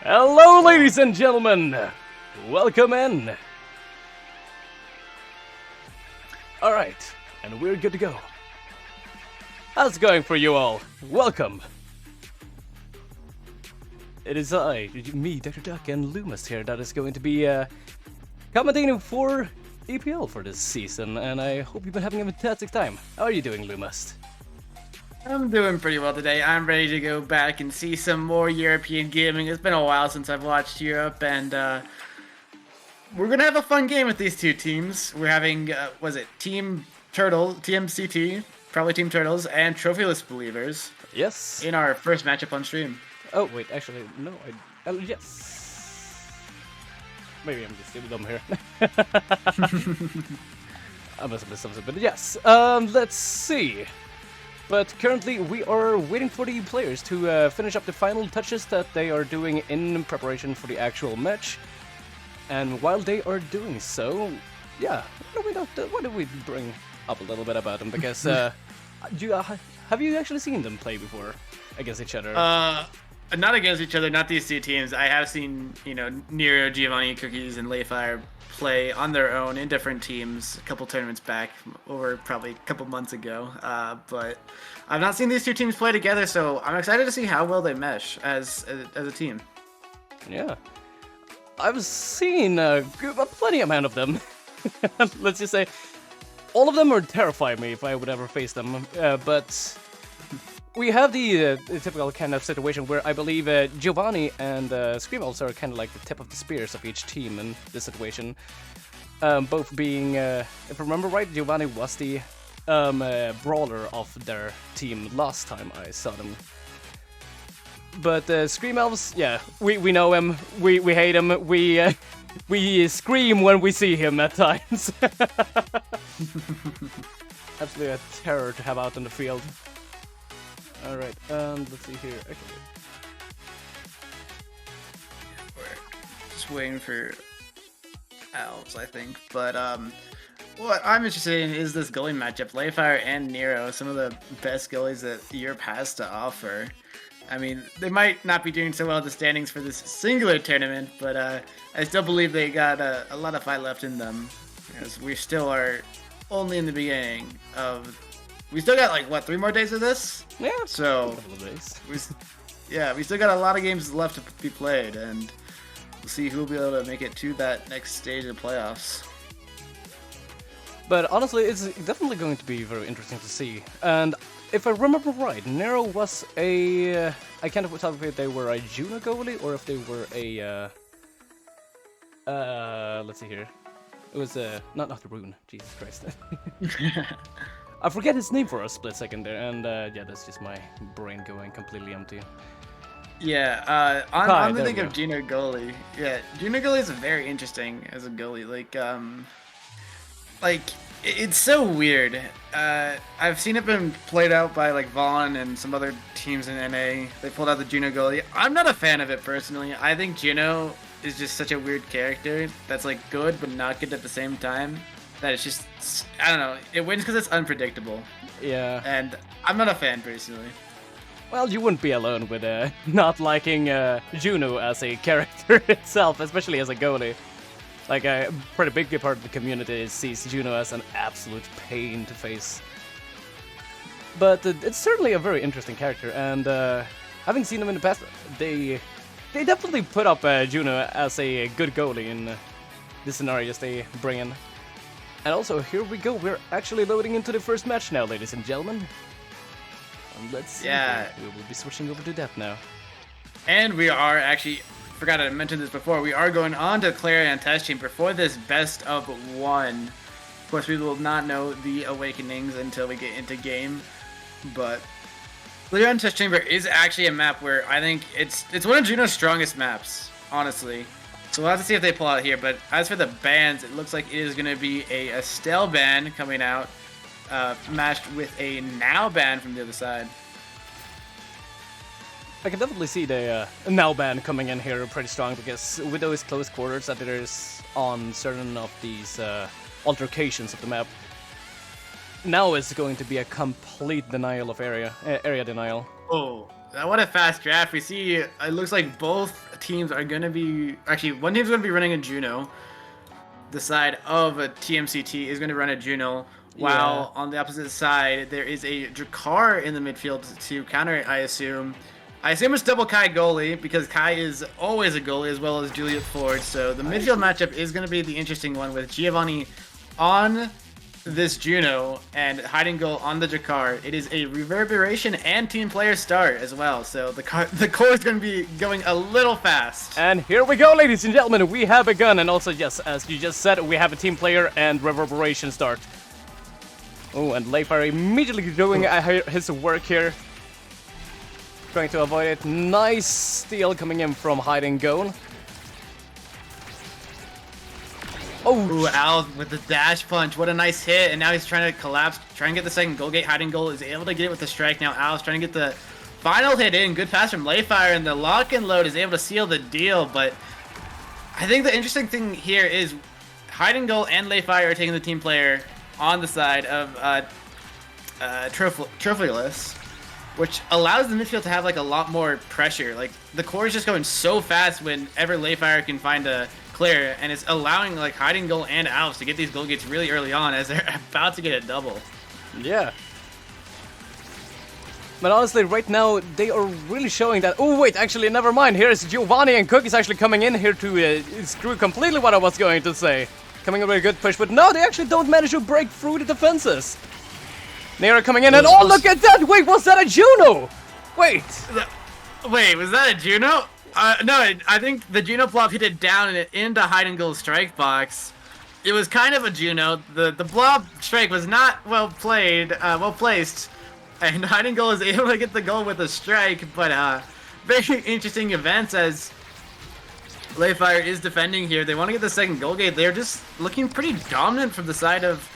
Hello, ladies and gentlemen! Welcome in! Alright, and we're good to go. How's it going for you all? Welcome! It is me, Dr. Duck, and Loomis here that is going to be commentating for EPL for this season, and I hope you've been having a fantastic time. How are you doing, Loomis? I'm doing pretty well today. I'm ready to go back and see some more European gaming. It's been a while since I've watched Europe, and we're going to have a fun game with these two teams. We're having, Team Turtle, TMCT, probably Team Turtles, and Trophyless Believers. Yes. In our first matchup on stream. Oh, wait, actually, no, yes. Maybe I'm just dumb here. I must have missed something, but yes. Let's see. But currently, we are waiting for the players to finish up the final touches that they are doing in preparation for the actual match. And while they are doing so, yeah, what do we bring up a little bit about them? Because have you actually seen them play before against each other? Not against each other, not these two teams. I have seen, Nero, Giovanni, Cookies, and Layfire play on their own in different teams a couple tournaments back, over probably a couple months ago. But I've not seen these two teams play together, so I'm excited to see how well they mesh as a team. Yeah. I've seen a plenty amount of them. Let's just say, all of them would terrify me if I would ever face them. But we have the typical kind of situation where I believe Giovanni and Screamals are kind of like the tip of the spears of each team in this situation. Both being, if I remember right, Giovanni was the brawler of their team last time I saw them. But Scream Elves, yeah, we know him, we hate him, we scream when we see him at times. Absolutely a terror to have out in the field. Alright, let's see here. Okay. We're just waiting for Elves, I think. But what I'm interested in is this goalie matchup. Layfire and Nero, some of the best goalies that Europe has to offer. I mean, they might not be doing so well in the standings for this singular tournament, but I still believe they got a lot of fight left in them. As we still are only in the beginning of... We still got, 3 more days of this? Yeah, so a couple of days. we still got a lot of games left to be played, and we'll see who will be able to make it to that next stage of the playoffs. But honestly, it's definitely going to be very interesting to see. And if I remember right, Nero was a... I can't tell if they were a Juno goalie or if they were a... let's see here. It was not the Rune. Jesus Christ. I forget his name for a split second there, and yeah, that's just my brain going completely empty. Yeah, on the thing of Juno goalie, yeah, Juno goalie is very interesting as a goalie. It's so weird. I've seen it been played out by Vaughn and some other teams in NA. They pulled out the Juno goalie. I'm not a fan of it personally. I think Juno is just such a weird character that's good but not good at the same time. That it's just, I don't know, it wins because it's unpredictable. Yeah. And I'm not a fan personally. Well, you wouldn't be alone with not liking Juno as a character itself, especially as a goalie. A pretty big part of the community sees Juno as an absolute pain to face. But it's certainly a very interesting character, and having seen them in the past, they definitely put up Juno as a good goalie in the scenarios they bring in. And also, here we go, we're actually loading into the first match now, ladies and gentlemen. And let's see, we will be switching over to that now. And we are actually, forgot to mention this before, we are going on to Clarion Test Chamber for this best of 1. Of course, we will not know the Awakenings until we get into game, but Clarion Test Chamber is actually a map where I think it's one of Juno's strongest maps, honestly. So we'll have to see if they pull out here, but as for the bans, it looks like it is going to be a Estelle ban coming out, matched with a Now ban from the other side. I can definitely see the Now ban coming in here pretty strong, because with those close quarters that there's on certain of these altercations of the map, Now is going to be a complete denial of area denial. Oh, what a fast draft. We see, it looks like both teams are going to be... Actually, one team's going to be running a Juno. The side of a TMCT is going to run a Juno. While on the opposite side, there is a Drakkar in the midfield to counter it, I assume. I assume it's double Kai goalie, because Kai is always a goalie as well as Juliet Ford. So the midfield matchup is going to be the interesting one with Giovanni on this Juno and hiding goal on the Drakkar. It is a reverberation and team player start as well. So the core is going to be going a little fast. And here we go, ladies and gentlemen. We have begun. And also, yes, as you just said, we have a team player and reverberation start. Oh, and Leifar immediately doing his work here. Trying to avoid it. Nice steal coming in from hiding goal. Oh, ooh, Al with the dash punch. What a nice hit. And now he's trying to collapse, trying to get the second goal gate. Hiding goal is able to get it with the strike. Now Al's trying to get the final hit in. Good pass from Leifar, and the lock and load is able to seal the deal. But I think the interesting thing here is hiding goal and Leifar are taking the team player on the side of Trophylus, which allows the midfield to have like a lot more pressure. Like the core is just going so fast whenever Leifar can find a clear, and it's allowing like hiding goal and Alves to get these goal gates really early on as they're about to get a double. Yeah. But honestly, right now, they are really showing that... Oh, wait, actually, never mind. Here is Giovanni and Cookies actually coming in here to screw completely what I was going to say. Coming in with a good push, but no, they actually don't manage to break through the defenses. They are coming in, and oh, look at that! Wait, was that a Juno? Wait. Wait, was that a Juno? No, I think the Juno blob hit it down and into hiding goal strike box. It was kind of a Juno. The blob strike was not well placed, and hiding goal is able to get the goal with a strike. But very interesting events as Leifar is defending here. They want to get the second goal gate. They're just looking pretty dominant from the side of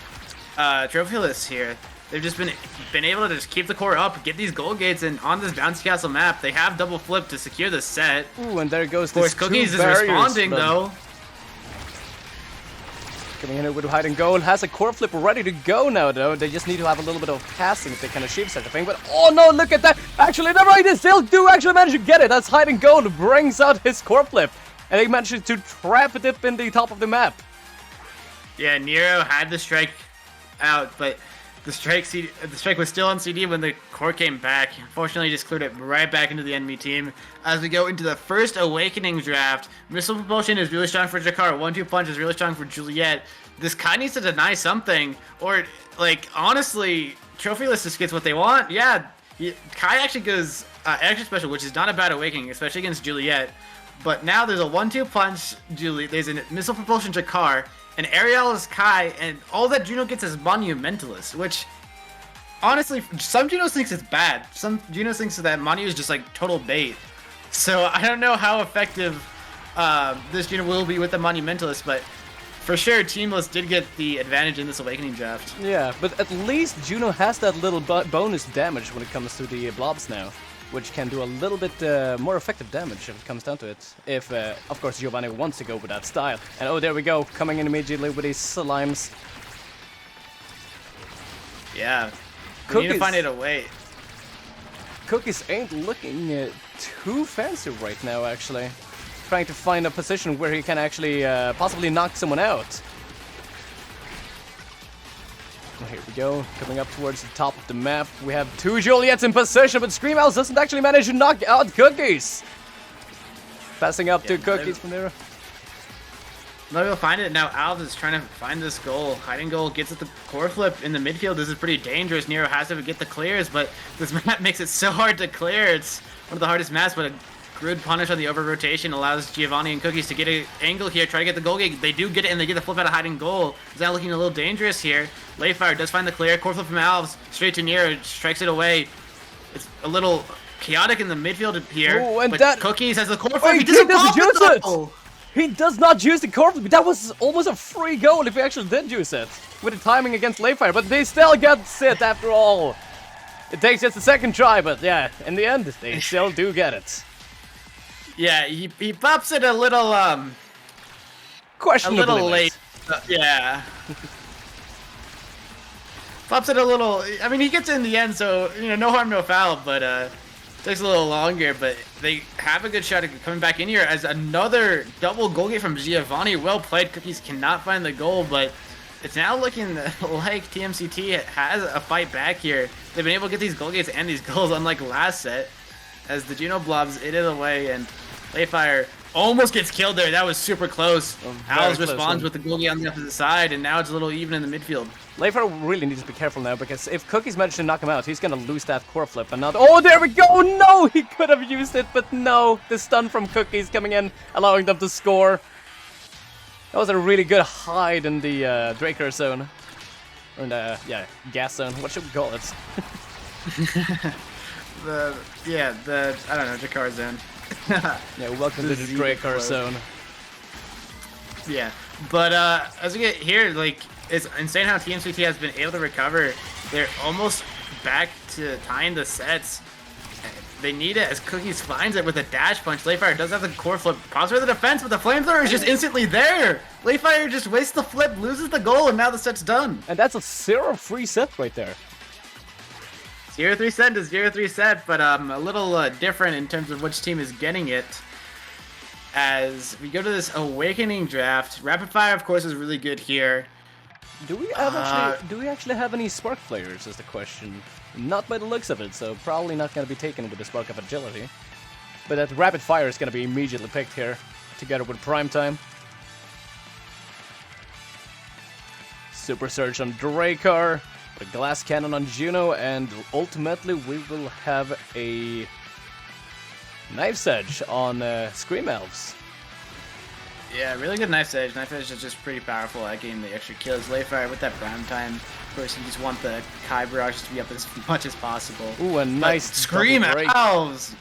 Trophylus here. They've just been able to just keep the core up, get these goal gates, and on this bouncy castle map, they have double flip to secure the set. Ooh, and there goes of course, Cookies is responding though. Coming in with hiding goal, has a core flip ready to go now though. They just need to have a little bit of passing if they can achieve such a thing. But oh no, look at that! Actually, never mind, they still do actually manage to get it. That's hiding goal, brings out his core flip, and he manages to trap it up in the top of the map. Yeah, Nero had the strike out, but the strike was still on CD when the core came back. Unfortunately, just cleared it right back into the enemy team. As we go into the first Awakening draft, Missile Propulsion is really strong for Drakkar. 1-2 Punch is really strong for Juliet. This Kai needs to deny something, or like honestly, Trophylus just gets what they want. Yeah, Kai actually goes extra special, which is not a bad Awakening, especially against Juliet. But now there's a 1-2 Punch Juliet. There's a Missile Propulsion Drakkar. And Ariel is Kai, and all that Juno gets is Monumentalist, which, honestly, some Junos thinks it's bad. Some Junos thinks that Manu is just, like, total bait. So I don't know how effective this Juno will be with the Monumentalist, but for sure, Teamless did get the advantage in this Awakening draft. Yeah, but at least Juno has that little bonus damage when it comes to the blobs now, which can do a little bit more effective damage if it comes down to it. If, of course, Giovanni wants to go with that style. And oh, there we go, coming in immediately with these slimes. Yeah, we need to find it a way. Cookies ain't looking too fancy right now, actually. Trying to find a position where he can actually possibly knock someone out. Here we go, coming up towards the top of the map. We have two Juliets in position, but Scream Owls doesn't actually manage to knock out Cookies. Passing up to Cookies from there. Let me find it now. Alves is trying to find this goal. Hiding goal gets at the core flip in the midfield. This is pretty dangerous. Nero has to get the clears, but this map makes it so hard to clear. It's one of the hardest maps, but a good punish on the over rotation allows Giovanni and Cookies to get an angle here, try to get the goal gate. They do get it, and they get the flip out of hiding goal. Is that looking a little dangerous here? Leifar does find the clear. Core flip from Alves, straight to Nero, strikes it away. It's a little chaotic in the midfield here, ooh, and but that... Cookies has the core flip. Oh, he doesn't use it! Oh. He does not use the core flip. That was almost a free goal if he actually did use it. With the timing against Leifar, but they still get it after all. It takes just a second try, but yeah, in the end, they still do get it. Yeah, he pops it a little, questionably a little late. Yeah. Pops it a little, I mean, he gets it in the end, so, you know, no harm, no foul, but, Takes a little longer, but they have a good shot at coming back in here as another double goal get from Giovanni. Well played. Cookies cannot find the goal, but it's now looking like TMCT has a fight back here. They've been able to get these goal gates and these goals, unlike last set, as the Juno blobs it away, and Playfire almost gets killed there. That was super close. Owls responds with the goal gate on the opposite side, and now it's a little even in the midfield. Playfire really needs to be careful now, because if Cookies manage to knock him out, he's gonna lose that core flip. And now, oh, there we go! No, he could have used it, but no. The stun from Cookies coming in, allowing them to score. That was a really good hide in the Draker zone. Or in the, yeah, gas zone. What should we call it? I don't know, Jakar zone. Yeah, welcome to the Draker zone. Yeah, but as we get here, like, it's insane how TMCT has been able to recover. They're almost back to tying the sets. They need it as Cookies finds it with a dash punch. Layfire does have the core flip, pops for the defense, but the flamethrower is just instantly there. Layfire just wastes the flip, loses the goal, and now the set's done. And that's a 0-3 set right there. 0-3 set is 0-3 set, but a little different in terms of which team is getting it. As we go to this Awakening draft, Rapid Fire, of course, is really good here. Do we actually have any Spark players, is the question. Not by the looks of it, so probably not going to be taken with the Spark of Agility. But that Rapid Fire is going to be immediately picked here, together with Primetime. Super Surge on Dracar, the Glass Cannon on Juno, and ultimately we will have a Knife's Edge on Scream Elves. Yeah, really good Knife's Edge. Knife's Edge is just pretty powerful at getting the extra kills. Layfire with that prime time. Of course, you just want the Kai Barrage to be up as much as possible. Ooh, a nice Scream Elves!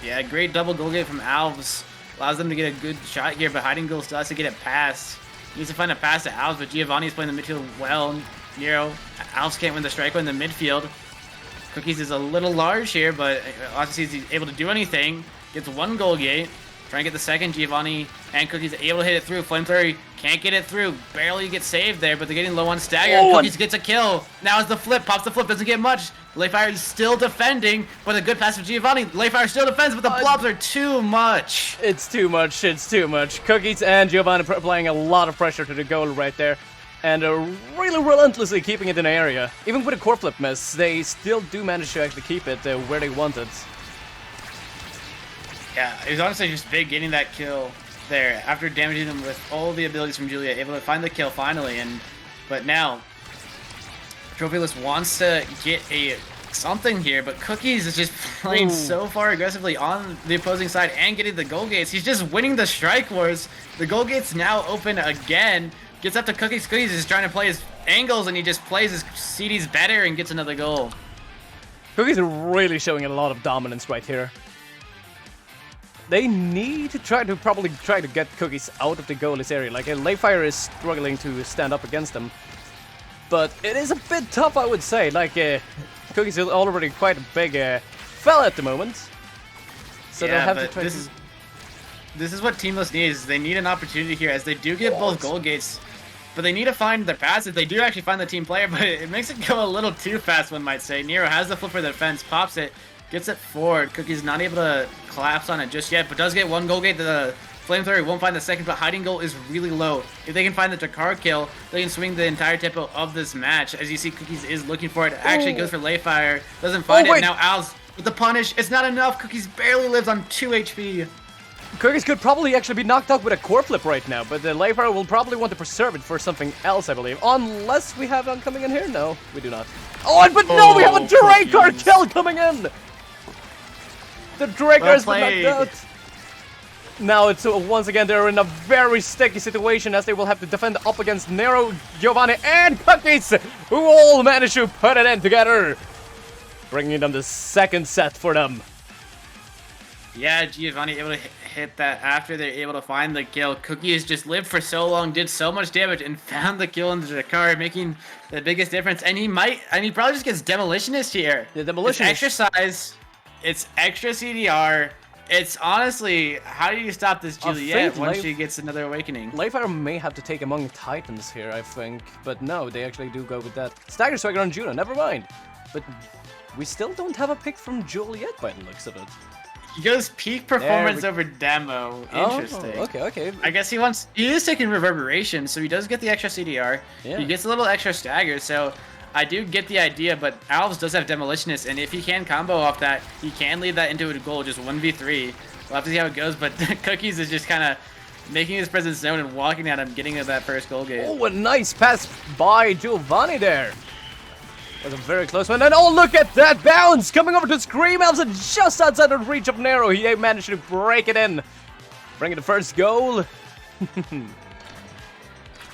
Yeah, great double goal get from Elves. Allows them to get a good shot here, but Hiding Goal still has to get it past. He needs to find a pass to Elves, but Giovanni's playing the midfield well. Nero, Elves can't win the strike in the midfield. Cookies is a little large here, but obviously he's able to do anything. Gets one goal gate. Trying to get the second. Giovanni and Cookies able to hit it through. Flamethrower can't get it through. Barely gets saved there, but they're getting low on stagger. Oh, Cookies gets a kill. Now is the flip. Pops the flip. Doesn't get much. Layfire is still defending, but a good pass from Giovanni. Layfire still defends, but the blobs are too much. It's too much. It's too much. Cookies and Giovanni applying a lot of pressure to the goal right there. And really relentlessly keeping it in the area. Even with a core flip miss, they still do manage to actually keep it where they want it. Yeah, it was honestly just big getting that kill there after damaging them with all the abilities from Julia, able to find the kill finally. But now, Trophyless wants to get something here, but Cookies is just playing so far aggressively on the opposing side and getting the goal gates. He's just winning the strike wars. The goal gates now open again. Gets up to Cookies. Cookies is trying to play his angles, and he just plays his CDs better and gets another goal. Cookies are really showing a lot of dominance right here. They need to probably try to get Cookies out of the goalless area. Like, Layfire is struggling to stand up against them. But it is a bit tough, I would say. Like, Cookies is already quite a big fella at the moment. So they'll have to try to... This is what Teamless needs. They need an opportunity here, as they do get both goal gates. But they need to find their passes. They do actually find the team player, but it makes it go a little too fast, one might say. Nero has the flip for the defense, pops it, gets it forward. Cookie's not able to collapse on it just yet, but does get one goal gate. The Flamethrower won't find the second, but Hiding Goal is really low. If they can find the Jakar kill, they can swing the entire tempo of this match. As you see, Cookies is looking for it. Actually goes for Layfire. Doesn't find it. Now Owls with the punish. It's not enough. Cookies barely lives on 2 HP. Cookies could probably actually be knocked out with a core flip right now, but the Layfire will probably want to preserve it for something else, I believe. Unless we have one coming in here? No, we do not. Oh, but no, we have a Dracar kill coming in! The Dracar's been knocked out. Now it's once again they're in a very sticky situation, as they will have to defend up against Nero, Giovanni, and Cookies, who all manage to put it in together, bringing them the second set for them. Yeah, Giovanni able to hit that after they're able to find the kill. Cookies just lived for so long, did so much damage, and found the kill in the Jakar, making the biggest difference. And he probably just gets Demolitionist here. The Demolitionist. It's extra size, it's extra CDR. It's honestly, how do you stop this Juliet once she gets another Awakening? Layfire may have to take Among Titans here, I think. But no, they actually do go with that. Stagger Swagger on Juno, never mind. but we still don't have a pick from Joel yet by the looks of it. He goes peak performance over demo. Interesting. Oh, okay. I guess he is taking reverberation, so he does get the extra CDR. Yeah. He gets a little extra stagger, so I do get the idea, but Alves does have demolitionist, and if he can combo off that, he can lead that into a goal, just 1v3. We'll have to see how it goes, but Cookies is just kind of making his presence known and walking at him, getting to that first goal gate. Oh, a nice pass by Giovanni there. Was a very close one, and oh, look at that bounce coming over to Scream Elves, and just outside the reach of Nero, he managed to break it in, bringing the first goal.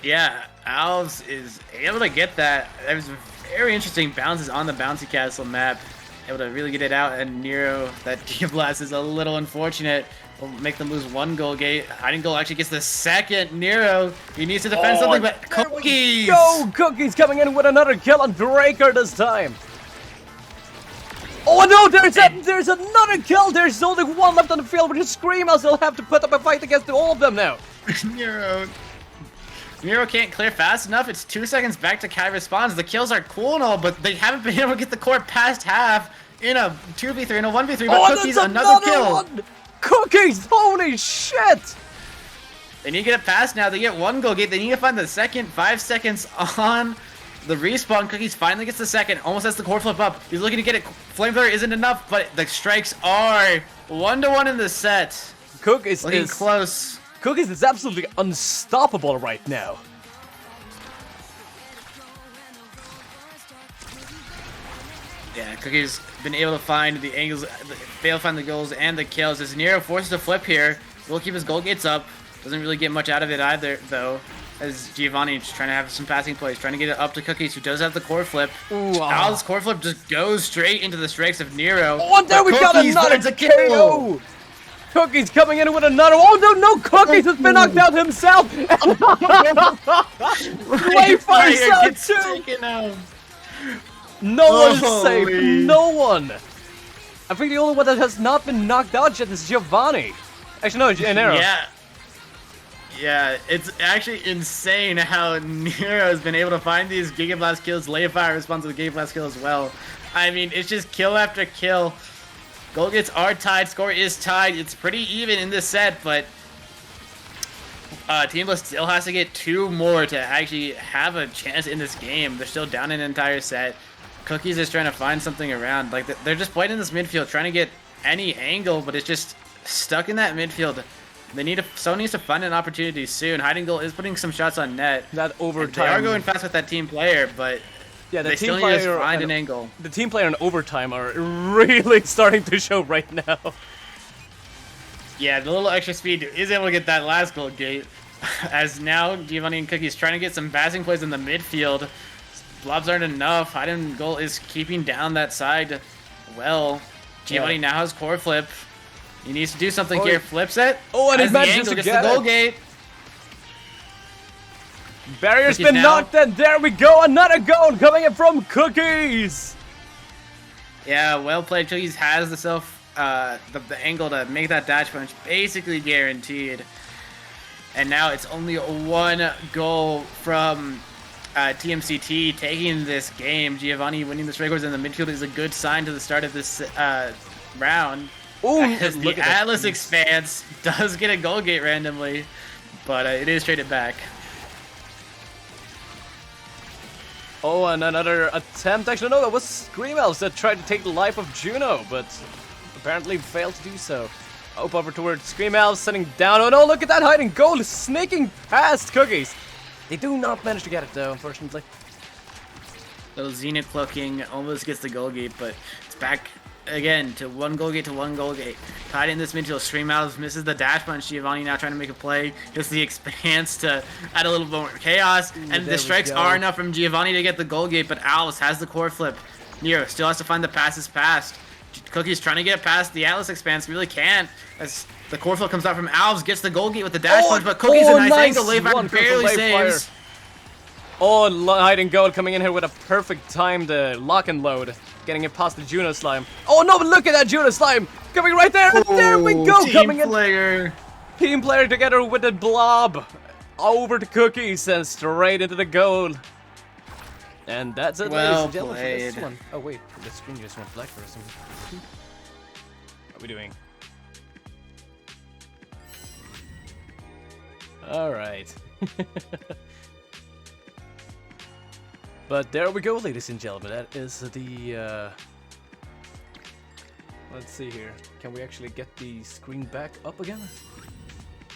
Yeah, Alves is able to get that. That was very interesting bounces on the bouncy castle map, able to really get it out, and Nero, that D-Blast is a little unfortunate. Will make them lose one goal gate. Hiding goal actually gets the second. Nero, he needs to defend something, but Cookies! Go! Cookies coming in with another kill on Draker this time. Oh no, there's another kill. There's only one left on the field, which is Scream Elves. They'll have to put up a fight against all of them now. Nero can't clear fast enough. It's 2 seconds back to Kai responds. The kills are cool and all, but they haven't been able to get the core past half in a 2v3 and a 1v3, but Cookies another kill. One. Cookies! Holy shit! They need to get it past now. They get one goal gate. They need to find the second. 5 seconds on the respawn. Cookies finally gets the second. Almost has the core flip up. He's looking to get it. Flamethrower isn't enough, but the strikes are 1-1 in the set. Cookies looking is close. Cookies is absolutely unstoppable right now. Yeah, Cookies been able to find the angles, fail to find the goals and the kills. As Nero forces to flip here, will keep his goal gates up. Doesn't really get much out of it either, though. As Giovanni just trying to have some passing plays, trying to get it up to Cookies, who does have the core flip. Al's core flip just goes straight into the strikes of Nero. Oh, and there we got another KO. Cookies coming in with another. Oh no, Cookies has been knocked out himself. Play fire too. No one is safe. No one. I think the only one that has not been knocked out yet is Giovanni. Actually, no, Nero. Yeah, it's actually insane how Nero has been able to find these Giga Blast kills. Fire responds with a Giga Blast kill as well. I mean, it's just kill after kill. Goal gates are tied. Score is tied. It's pretty even in this set, but Team Blast still has to get 2 more to actually have a chance in this game. They're still down an entire set. Cookies is trying to find something around. Like, they're just playing in this midfield, trying to get any angle, but it's just stuck in that midfield. Someone needs to find an opportunity soon. Hiding goal is putting some shots on net. That overtime. They are going fast with that team player, but yeah, they still need to find an angle. The team player and overtime are really starting to show right now. Yeah, the little extra speed is able to get that last goal gate. As now Giovanni and Cookies trying to get some passing plays in the midfield. Blobs aren't enough. Hiding goal is keeping down that side well. Giovanni now has core flip. He needs to do something here. Flips it. Oh, and he manages to get get the goal gate. Barrier's been knocked, and there we go. Another goal coming in from Cookies. Yeah, well played. Cookies has the angle to make that dash punch basically guaranteed. And now it's only 1 goal from TMCT taking this game. Giovanni winning this records in the midfield is a good sign to the start of this round. Ooh, as the Atlas expands, does get a goal gate randomly, but it is traded back. Oh, and another attempt. Actually, no, that was Scream Elves that tried to take the life of Juno, but apparently failed to do so. Up over towards Scream Elves, sitting down. Oh no, look at that hiding goal, sneaking past Cookies. They do not manage to get it though, unfortunately. Little Zenith cloaking almost gets the goal gate, but it's back again to 1 goal gate to 1 goal gate. Tied in this midfield, Scream Elves misses the dash punch. Giovanni now trying to make a play. Just the expanse to add a little bit more chaos. And the strikes are enough from Giovanni to get the goal gate, but Alice has the core flip. Nero still has to find the passes past. Cookies trying to get past the Atlas expanse, really can't. As the core flip comes out from Alves, gets the goal gate with the dash punch, but Cookies a nice angle. Layfire barely saves. Oh, hiding goal coming in here with a perfect time to lock and load. Getting it past the Juno Slime. Oh no, but look at that Juno Slime! Coming right there! And there we go! Coming in. Team player together with the blob. Over to Cookies and straight into the goal. And that's it, ladies Well and gentlemen, for this played. one. Oh wait, the screen just went black for some reason. What are we doing? Alright. But there we go, ladies and gentlemen. That is the... Let's see here. Can we actually get the screen back up again?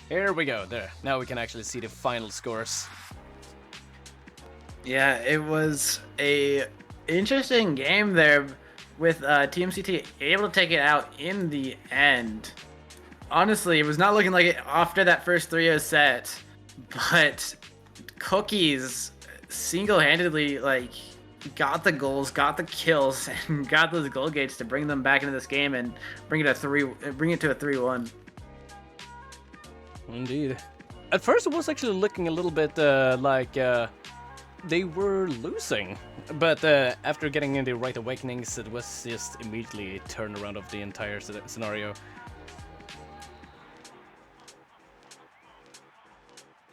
Here we go. There. Now we can actually see the final scores. Yeah, it was a interesting game there with Team CT able to take it out in the end. Honestly, it was not looking like it after that first 3-0 set, but Cookies single-handedly like got the goals, got the kills, and got those goal gates to bring them back into this game and bring it to a 3-1. Indeed. At first, it was actually looking a little bit like they were losing, but after getting in the right awakenings, it was just immediately a turnaround of the entire scenario.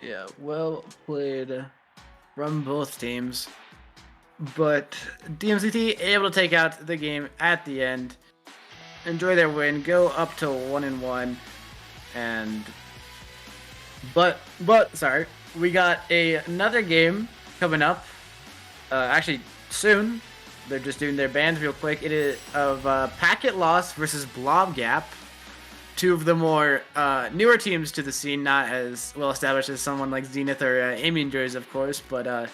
Yeah, well played from both teams. But DMCT able to take out the game at the end, enjoy their win, go up to 1-1, and but sorry, we got another game coming up. Actually, soon. They're just doing their bans real quick. It is of Packet Loss versus Blob Gap. Two of the more newer teams to the scene, not as well established as someone like Zenith or Amy Joys, of course, but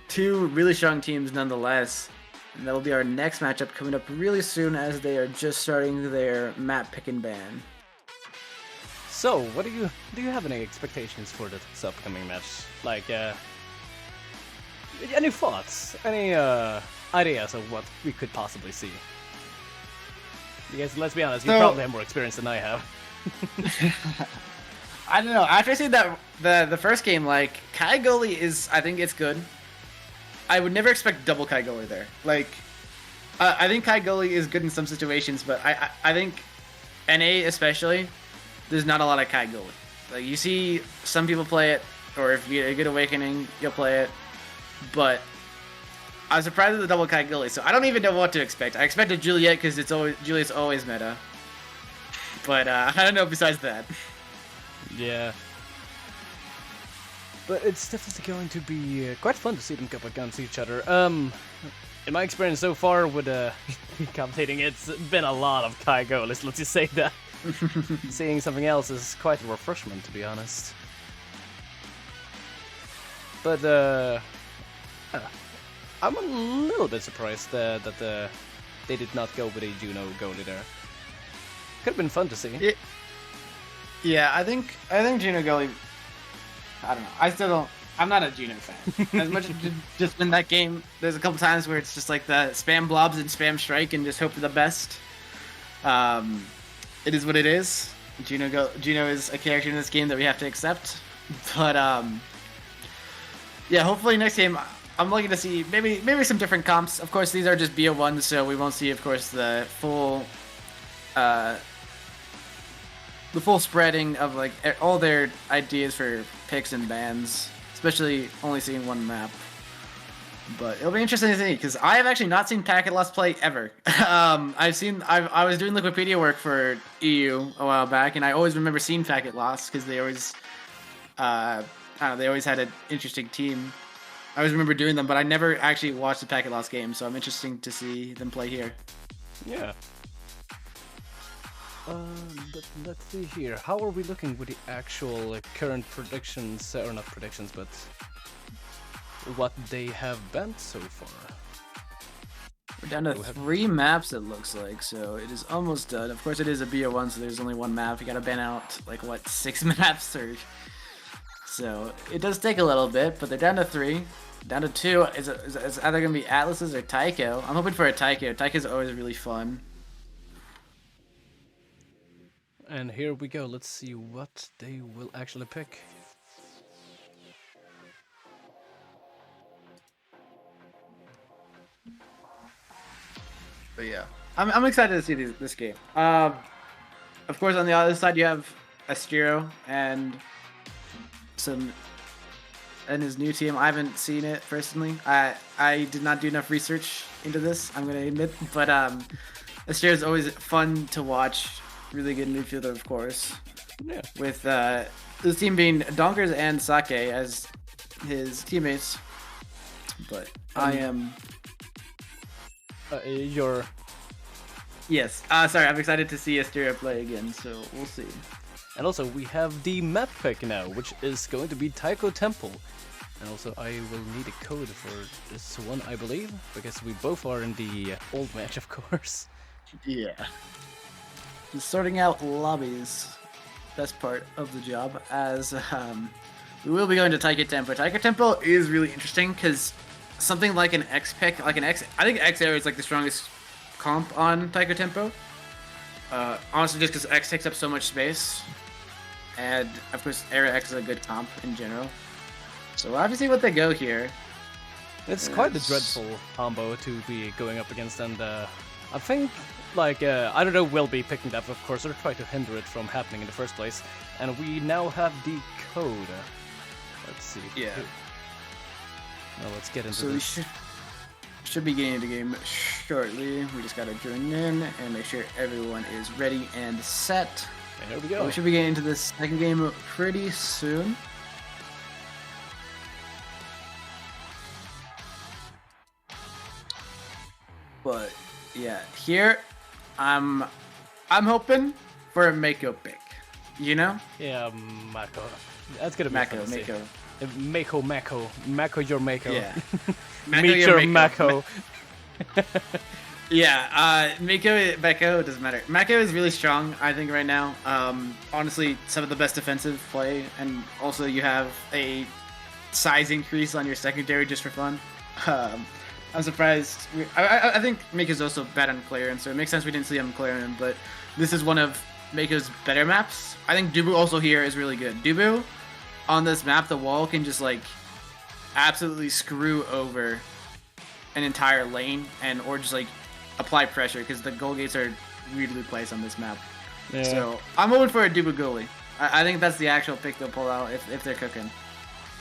two really strong teams nonetheless. And that'll be our next matchup coming up really soon as they are just starting their map pick and ban. So, what do you have any expectations for this upcoming match? Like, any thoughts? Any ideas of what we could possibly see? Because let's be honest, you probably have more experience than I have. I don't know. After seeing that the first game, like Kai Goalie is, I think it's good. I would never expect double Kai Goalie there. Like, I think Kai Goalie is good in some situations, but I think NA especially, there's not a lot of Kai Goalie. Like you see some people play it, or if you get a good awakening, you'll play it. But I was surprised at the double Kai Goalie, so I don't even know what to expect. I expected Juliet because Juliet's always meta. But I don't know besides that. Yeah. But it's definitely going to be quite fun to see them go up against each other. In my experience so far with commentating, it's been a lot of Kai Goalies, let's just say that. Seeing something else is quite a refreshment, to be honest. But, I'm a little bit surprised that they did not go with a Juno goalie there. Could have been fun to see. Yeah, I think Juno goalie. I don't know. I still don't. I'm not a Juno fan. As much as just in that game, there's a couple times where it's just like the spam blobs and spam strike and just hope for the best. It is what it is. Juno is a character in this game that we have to accept. But yeah, hopefully next game. I'm looking to see maybe some different comps. Of course, these are just BO1s, so we won't see, of course, the full spreading of like all their ideas for picks and bans, especially only seeing one map. But it'll be interesting to see because I have actually not seen Packet Loss play ever. I was doing Wikipedia work for EU a while back, and I always remember seeing Packet Loss because they always, I don't know, they always had an interesting team. I always remember doing them, but I never actually watched the Packet Loss game, so I'm interested to see them play here. Yeah. But let's see here. How are we looking with the actual current predictions, or not predictions, but what they have banned so far? We're down to 3 maps, it looks like, so it is almost done. Of course, it is a BO1, so there's only 1 map. You gotta ban out, like, what, 6 maps? So it does take a little bit, but they're down to 3. Down to 2. Is either going to be Atlas's or Tycho. I'm hoping for a Tycho. Tycho's always really fun. And here we go. Let's see what they will actually pick. But yeah, I'm excited to see this game. Of course, on the other side, you have Astero and some and his new team. I haven't seen it personally. I did not do enough research into this, I'm gonna admit. But Aster is always fun to watch. Really good midfielder, of course. Yeah. With his team being Donkers and Sake as his teammates. But I am. You're. Yes. Sorry, I'm excited to see Asteria play again, so we'll see. And also, we have the map pick now, which is going to be Taiko Temple. And also, I will need a code for this one, I believe, because we both are in the old match, of course. Yeah. Just sorting out lobbies. Best part of the job, as we will be going to Taiko Temple. Taiko Temple is really interesting because something like an X pick, like an X, I think X Air is like the strongest comp on Taiko Tempo. Honestly, just because X takes up so much space, and of course, Era X is a good comp in general. So we'll have to see what they go here. It's quite a dreadful combo to be going up against, and I think, like, I don't know, we'll be picking that, of course, or try to hinder it from happening in the first place. And we now have the code. Let's see. Yeah. Now let's get into so this. We should be getting into the game shortly. We just gotta join in and make sure everyone is ready and set. And here we go. We should be getting into this second game pretty soon. But yeah, here I'm hoping for a Mako pick. You know? Yeah, Mako. That's gonna be Mako, fun to see. Mako. Mako your Mako. Yeah. Meet your Mako. Yeah, Mako doesn't matter. Mako is really strong, I think, right now. Honestly, some of the best defensive play, and also you have a size increase on your secondary just for fun. I'm surprised. I think Mako's also bad on clearance, so it makes sense we didn't see him clearing, but this is one of Mako's better maps. I think Dubu also here is really good. Dubu, on this map, the wall can just, like, absolutely screw over an entire lane, and or just, like, apply pressure, because the goal gates are weirdly placed on this map. Yeah. So I'm hoping for a Dubu goalie. I think that's the actual pick they'll pull out if they're cooking.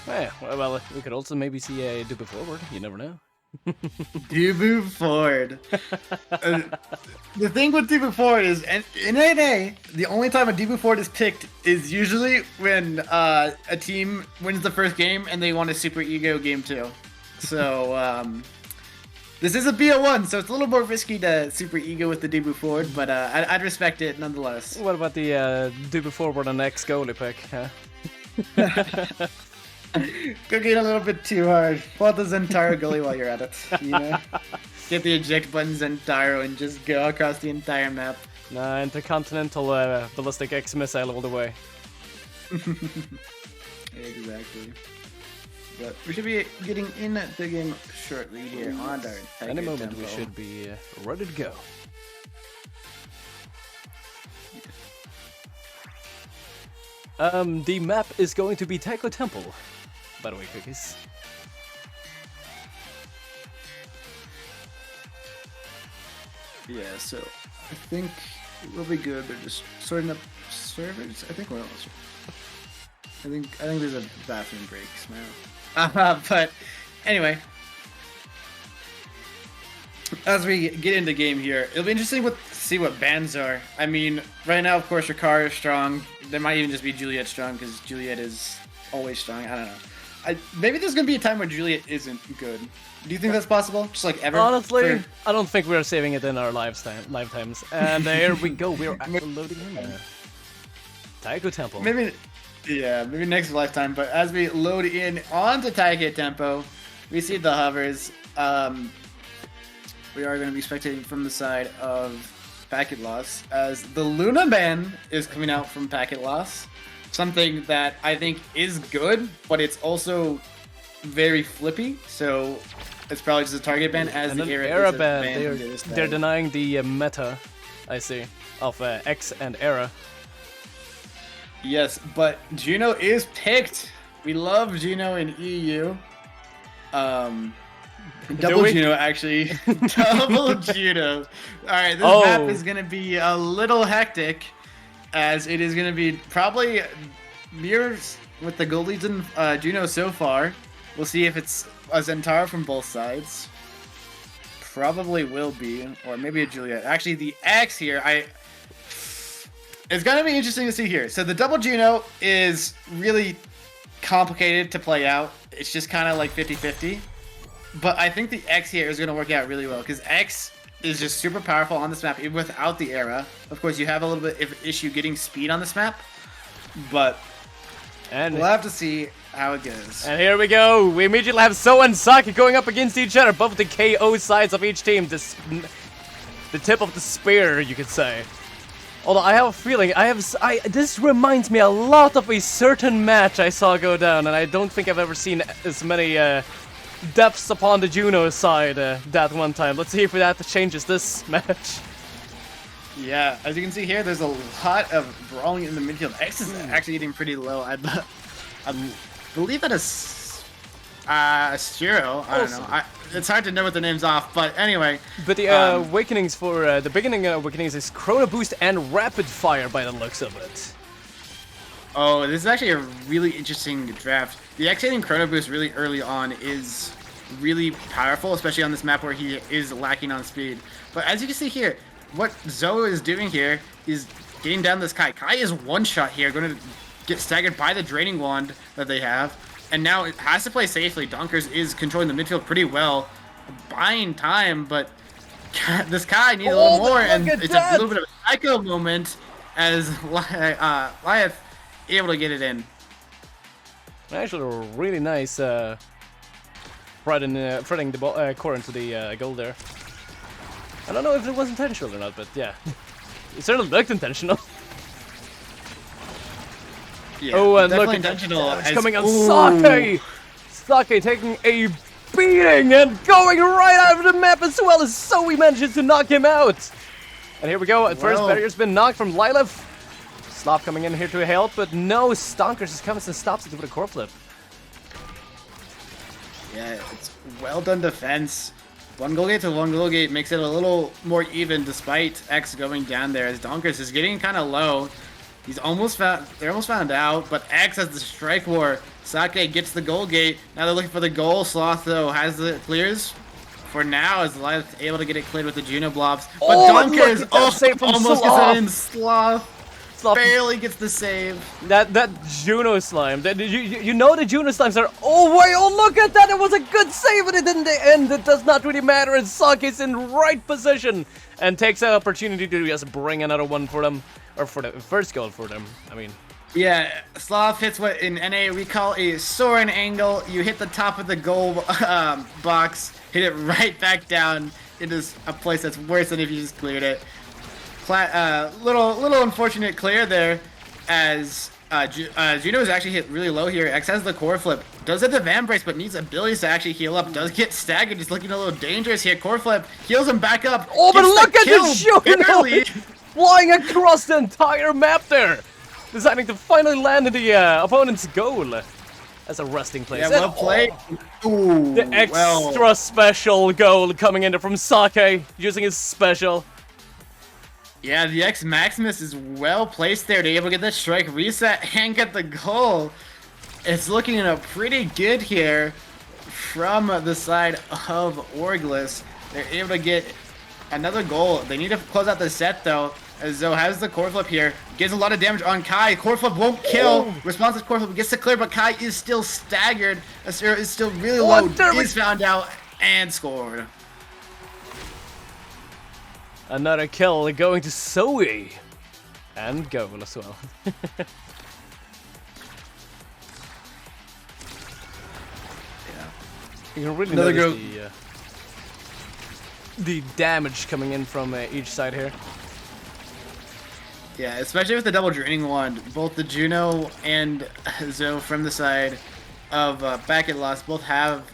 Yeah, well, we could also maybe see a Dubu forward. You never know. Dubu forward. The thing with Dubu forward is, in NA, the only time a Dubu forward is picked is usually when a team wins the first game and they want a super ego game 2. So this is a BO1, so it's a little more risky to super ego with the Dubu forward, but I'd respect it nonetheless. What about the Dubu forward and X goalie pick? Huh? Cooking a little bit too hard. Pull the Zentaro goalie while you're at it. You know? Get the eject button Zentaro and just go across the entire map. Nah, intercontinental ballistic X missile all the way. Exactly. But we should be getting in the game shortly here on our Any moment tempo. we should be ready to go. The map is going to be Taiko Temple. By the way, cookies. Yeah, so I think we'll be good. They're just sorting up servers. I think we're almost. I think there's a bathroom breaks now. But anyway, as we get into game here, it'll be interesting to see what bans are. I mean, right now, of course, Ricard is strong. There might even just be Juliet strong because Juliet is always strong. I don't know. Maybe there's gonna be a time where Juliet isn't good. Do you think that's possible? Just like ever? Honestly, I don't think we're saving it in our lifetimes. And here we go. We're actually loading in. Taiko Temple. Maybe next lifetime. But as we load in onto Taiko Tempo, we see the hovers. We are going to be spectating from the side of Packet Loss as the Luna ban is coming out from Packet Loss. Something that I think is good, but it's also very flippy. So it's probably just a target ban as and the Era ban. They're denying the meta, I see, of X and Era. Yes, but Juno is picked. We love Juno in EU. Double Juno, actually. Double Juno. Alright, this map is going to be a little hectic, as it is going to be probably mirrors with the gold leads in Juno so far. We'll see if it's a Zentara from both sides. Probably will be, or maybe a Juliet. Actually, the X here, it's gonna be interesting to see here. So the double Juno is really complicated to play out. It's just kind of like 50-50. But I think the X here is gonna work out really well because X is just super powerful on this map even without the era. Of course, you have a little bit of issue getting speed on this map, but we'll have to see how it goes. And here we go. We immediately have So and Saki going up against each other, both the KO sides of each team. The tip of the spear, you could say. Although I have a feeling, this reminds me a lot of a certain match I saw go down, and I don't think I've ever seen as many deaths upon the Juno side that one time. Let's see if that changes this match. Yeah, as you can see here, there's a lot of brawling in the midfield. X is actually getting pretty low. I believe that is Shiro. I don't know. It's hard to know what the name's off, but anyway. But the awakenings for the beginning awakenings is Chrono Boost and Rapid Fire by the looks of it. Oh, this is actually a really interesting draft. The X-Hitting Chrono Boost really early on is really powerful, especially on this map where he is lacking on speed. But as you can see here, what Zoe is doing here is getting down this Kai. Kai is one shot here, going to get staggered by the Draining Wand that they have. And now it has to play safely. Donkers is controlling the midfield pretty well, buying time, but this Kai needs a little more, and it's a little bit of a psycho moment as Lyeth able to get it in. Actually, a really nice threading the ball, core into the goal there. I don't know if it was intentional or not, but yeah. It certainly looked intentional. Yeah, oh, and look at that coming on Sake! Sake taking a beating and going right out of the map as well as Zoe manages to knock him out. And here we go. At first, barrier's been knocked from Lilith. Slav coming in here to help, but no, Stonkers just comes and stops it with a core flip. Yeah, it's well done defense. One goal gate to one goal gate makes it a little more even despite X going down there as Donkers is getting kind of low. They're almost found out, but X has the strike war. Sake gets the goal gate. Now they're looking for the goal. Sloth though has the clears. For now, is Lilith able to get it cleared with the Juno blobs. But Donkers almost gets it in. Sloth barely gets the save. That Juno slime. You know the Juno slimes are. Oh wait! Oh look at that! It was a good save, and it didn't end. It does not really matter. And Sake's in right position and takes that opportunity to just bring another one for them, or for the first goal for them. I mean. Yeah, Slav hits what in NA we call a Soren angle. You hit the top of the goal box, hit it right back down into a place that's worse than if you just cleared it. Little unfortunate clear there, as Juno is actually hit really low here. X has the core flip, does it the Van Brace, but needs abilities to actually heal up. Does get staggered, he's looking a little dangerous here. Core flip, heals him back up. Oh, but look at the Juno flying across the entire map there, deciding to finally land in the opponent's goal as a resting place. Yeah, well played. Ooh, the extra special goal coming in from Sake, using his special. Yeah, the X Maximus is well placed there to be able to get the strike reset and get the goal. It's looking pretty good here from the side of Orglis. They're able to get another goal. They need to close out the set though, as Zoe has the core flip here. Gets a lot of damage on Kai. Core flip won't kill. Responsive core flip gets to clear, but Kai is still staggered. Asura is still really low. Is found out and scored. Another kill going to Zoe. And goal as well. You can really notice the damage coming in from each side here. Yeah, especially with the double draining wand. Both the Juno and Zoe from the side of Back at Lost both have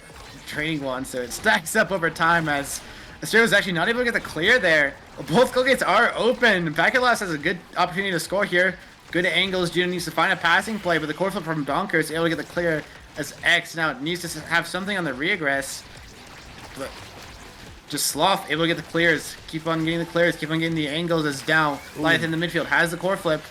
draining wands, so it stacks up over time as Astero is actually not able to get the clear there. Both goal gates are open. Back at Lost has a good opportunity to score here. Good angles. Juno needs to find a passing play, but the core flip from Donker is able to get the clear as X now needs to have something on the regress. But just Sloth able to get the clears. Keep on getting the clears. Keep on getting the angles as down. Lyeth in the midfield has the core flip.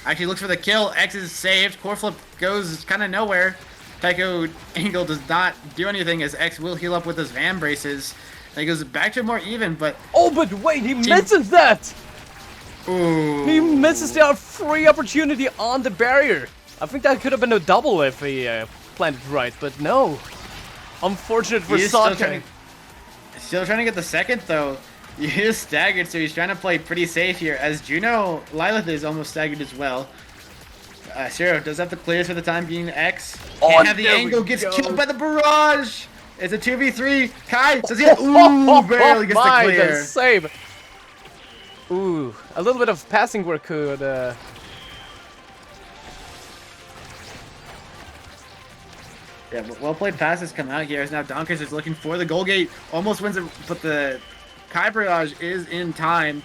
Actually looks for the kill. X is saved. Core flip goes kind of nowhere. Tycho angle does not do anything as X will heal up with his Van braces. And he goes back to more even, but... Oh, but wait, he misses that! Ooh. He misses the free opportunity on the barrier. I think that could have been a double if he planned it right, but no. Unfortunate for Sake. Still trying to get the second, though. He is staggered, so he's trying to play pretty safe here, as Juno Lilith is almost staggered as well. Shiro does have the clears for the time being. X can't have the angle, gets killed by the barrage. It's a 2v3. Kai does he? Ooh, barely gets the clear. Save. Ooh, a little bit of passing work could. Yeah, well played passes come out here as now Donkers is looking for the goal gate. Almost wins it, but the Kai barrage is in time.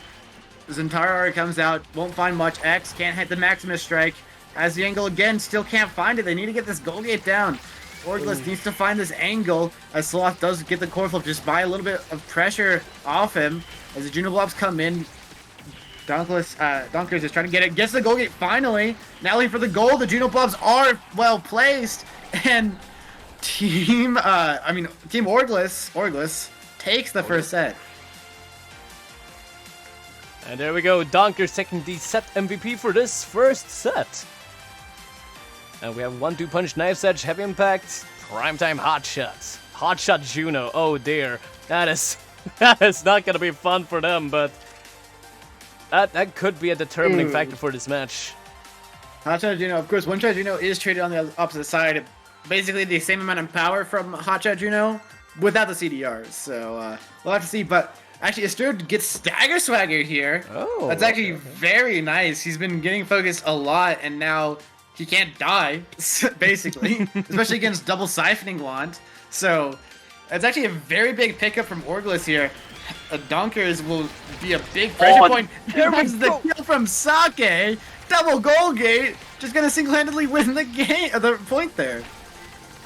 Zentara comes out, won't find much. X can't hit the Maximus strike. As the angle again, still can't find it. They need to get this goal gate down. Orgless needs to find this angle as Sloth does get the core flip just by a little bit of pressure off him. As the Juno Blobs come in, Donkers is trying to get it. Gets the goal gate finally. Now looking for the goal. The Juno Blobs are well placed. And Team Orgless takes the first set. And there we go. Donkers taking the set MVP for this first set. And we have 1-2 punch, knife edge, heavy impact, primetime hot shots. Hot shot Juno. Oh dear. That is not gonna be fun for them, but that could be a determining factor for this match. Hot shot Juno, of course, one shot Juno is traded on the opposite side. Basically the same amount of power from Hot shot Juno without the CDRs. So we'll have to see, but actually, Astur gets Stagger Swagger here. Oh, that's actually very nice. He's been getting focused a lot, and now he can't die, basically, especially against double siphoning wand. So it's actually a very big pickup from Orgless here. Donkers will be a big pressure point. There was the kill from Sake. Double goal gate. Just gonna single-handedly win the game, the point there.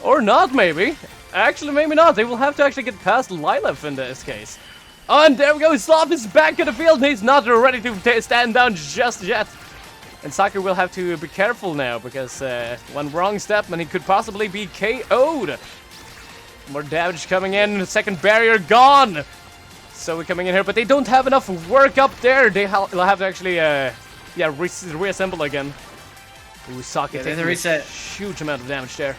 Or not, maybe. Actually, maybe not. They will have to actually get past Lilith in this case. Oh, and there we go. Sloth is back in the field. He's not ready to stand down just yet. And Sake will have to be careful now because one wrong step and he could possibly be KO'd. More damage coming in. Second barrier gone. So we're coming in here, but they don't have enough work up there. They'll have to actually, reassemble again. Ooh, Sake taking a huge amount of damage there.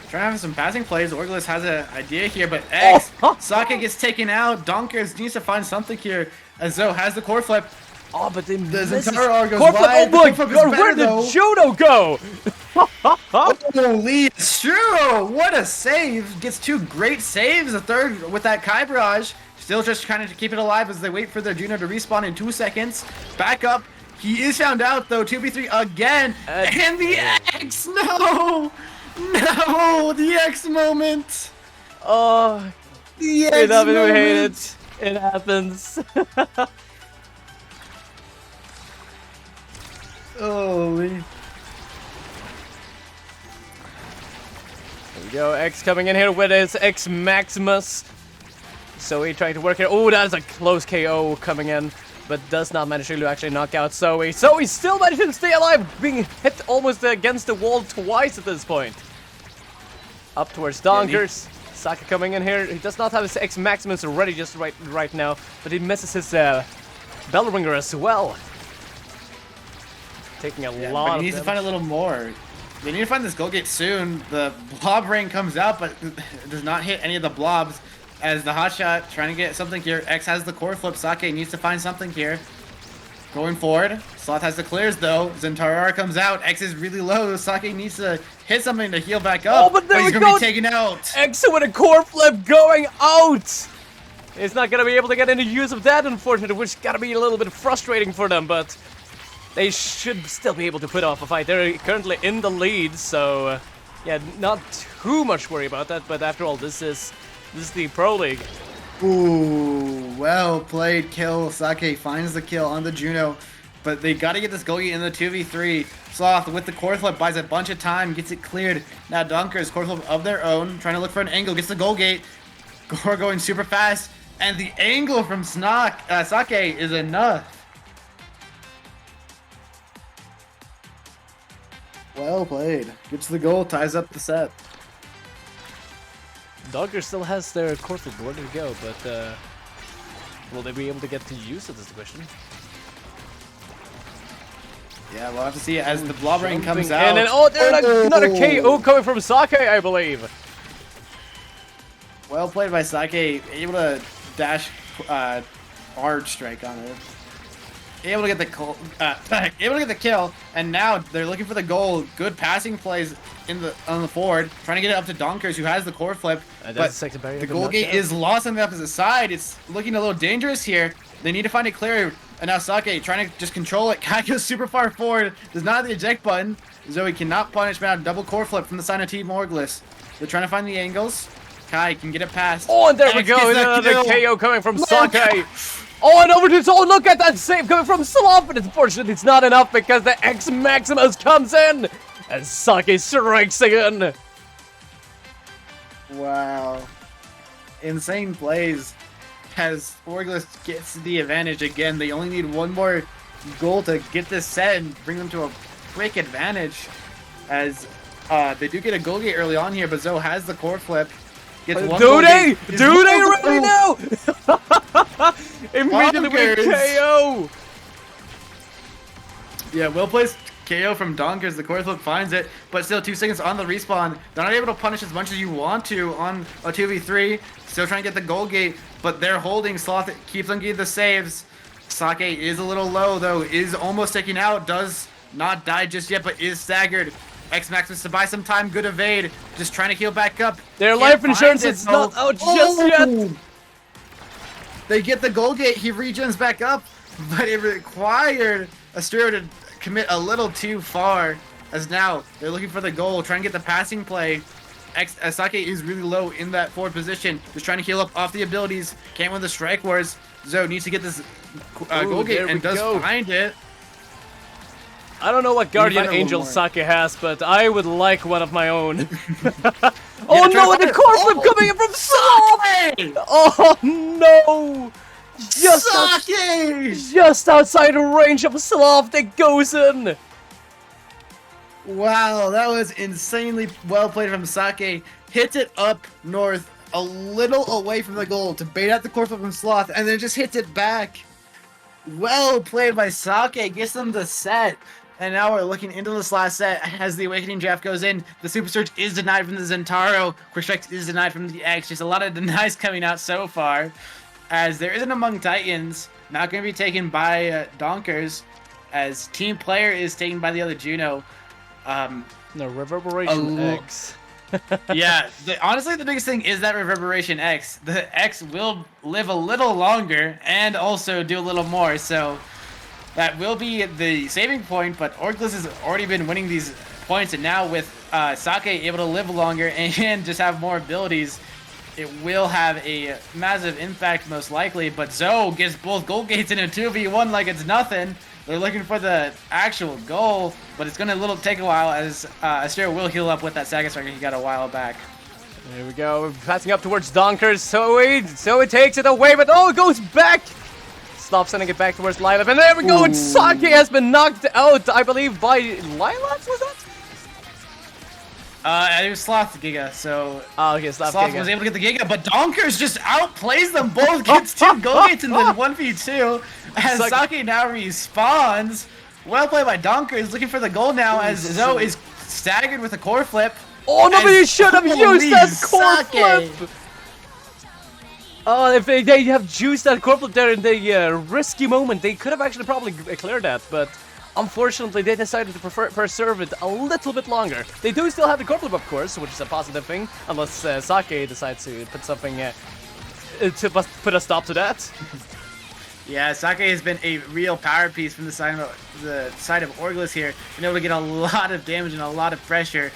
Trying to have some passing plays. Orgless has an idea here, but X, Sake gets taken out. Donkers needs to find something here. As Zoe has the core flip. Oh, but they the entire R goes core flip. wide. Oh my god, where did Juno go? Holy true! What a save! Gets two great saves. A third with that Kai barrage. Still just trying to keep it alive as they wait for their Juno to respawn in 2 seconds. Back up. He is found out though. 2v3 again. And the X! No! No! The X moment! Oh, the X moment! We hate it. It happens. Holy. There we go. X coming in here with his X Maximus. Zoe trying to work here. Oh, that is a close KO coming in, but does not manage to actually knock out Zoe. Zoe still managing to stay alive, being hit almost against the wall twice at this point. Up towards Donkers. Sake coming in here. He does not have his X Maximus ready just right now, but he misses his Bell Ringer as well. Taking a lot but he needs to find a little more. They need to find this goal gate soon. The blob ring comes out, but does not hit any of the blobs. As the hot shot trying to get something here. X has the core flip. Sake needs to find something here. Going forward. Sloth has the clears though. Zentara comes out. X is really low. Sake needs to hit something to heal back up. Oh, but there he's we gonna go. Be taken out. X with a core flip going out. He's not gonna be able to get any use of that, unfortunately, which is gotta be a little bit frustrating for them, but they should still be able to put off a fight. They're currently in the lead, so yeah, not too much worry about that. But after all, this is the Pro League. Ooh, well played kill. Sake finds the kill on the Juno, but they got to get this goal in the 2v3. Sloth with the core flip buys a bunch of time, gets it cleared. Now Donkers core flip of their own, trying to look for an angle, gets the goal gate. Core going super fast, and the angle from Sake is enough. Well played. Gets the goal, ties up the set. Dogger still has their core flip ready to go, but will they be able to get to use it is the question. Yeah, we'll have to see as the blobbering comes Jumping out. in and there's another KO coming from Sake, I believe. Well played by Sake, able to dash hard strike on it. Able to get the kill, and now they're looking for the goal. Good passing plays on the forward, trying to get it up to Donkers, who has the core flip. But the goal gate is lost on the opposite side. It's looking a little dangerous here. They need to find it clear. And now Sake trying to just control it. Kai goes super far forward. Does not have the eject button. Zoe cannot punish, but now double core flip from the side of Team Orglis. They're trying to find the angles. Kai can get it past. Oh, and there we go. Another KO coming from Sake. Oh, and over to oh, look at that save coming from Sloth, but unfortunately it's not enough because the X Maximus comes in and Sake strikes again. Wow. Insane plays as Orglis gets the advantage again. They only need one more goal to get this set and bring them to a quick advantage as they do get a goal gate early on here, but Zoe has the core flip. Do they really now? Immediately with KO. Yeah, well placed KO from Donkers. The core flip finds it, but still 2 seconds on the respawn. They're not able to punish as much as you want to on a 2v3. Still trying to get the goal gate, but they're holding. Sloth keeps on getting the saves. Sake is a little low though, is almost taken out, does not die just yet, but is staggered. X Maximus to buy some time, good evade, just trying to heal back up. Their life insurance is not out just yet. They get the goal gate, he regens back up, but it required Astero to commit a little too far, as now they're looking for the goal, trying to get the passing play. Sake is really low in that forward position, just trying to heal up off the abilities, can't win the strike wars. Zoe needs to get this goal gate and does find it. I don't know what Guardian Angel Sake has, but I would like one of my own. Oh no, and the core flip coming in from Sake! Oh no! Just outside the range of Sloth that goes in! Wow, that was insanely well played from Sake. Hits it up north, a little away from the goal to bait out the core flip from Sloth, and then just hits it back. Well played by Sake, gets them the set. And now we're looking into this last set as the Awakening draft goes in. The Super Surge is denied from the Zentaro. Quick Strikes is denied from the X. Just a lot of denies coming out so far. As there isn't Among Titans. Not going to be taken by Donkers. As Team Player is taken by the other Juno. No, Reverberation X. Yeah, honestly the biggest thing is that Reverberation X. The X will live a little longer and also do a little more. So that will be the saving point, but Orglis has already been winning these points, and now with Sake able to live longer and just have more abilities, it will have a massive impact most likely, but Zoe gets both goal gates in a 2v1 like it's nothing. They're looking for the actual goal, but it's going to take a while as Astero will heal up with that Saga Striker he got a while back. There we go, we're passing up towards Donkers, so it takes it away, but oh, it goes back! Stop sending it back towards Lilac, and there we go, and Sake has been knocked out, I believe, by Lilac, was that? It was Sloth Giga, so oh, okay, Sloth was able to get the Giga, but Donkers just outplays them both, gets 2 goal gates in the 1v2, as Sake now respawns. Well played by Donkers, looking for the goal now, as Zoe is staggered with a core flip. Oh, nobody should have used that core flip! Oh, if they have juiced that core flip there in the risky moment, they could have actually probably cleared that, but unfortunately they decided to preserve it a little bit longer. They do still have the core flip, of course, which is a positive thing, unless Sake decides to put something to put a stop to that. Yeah, Sake has been a real power piece from the side of Orglis here, been able to get a lot of damage and a lot of pressure.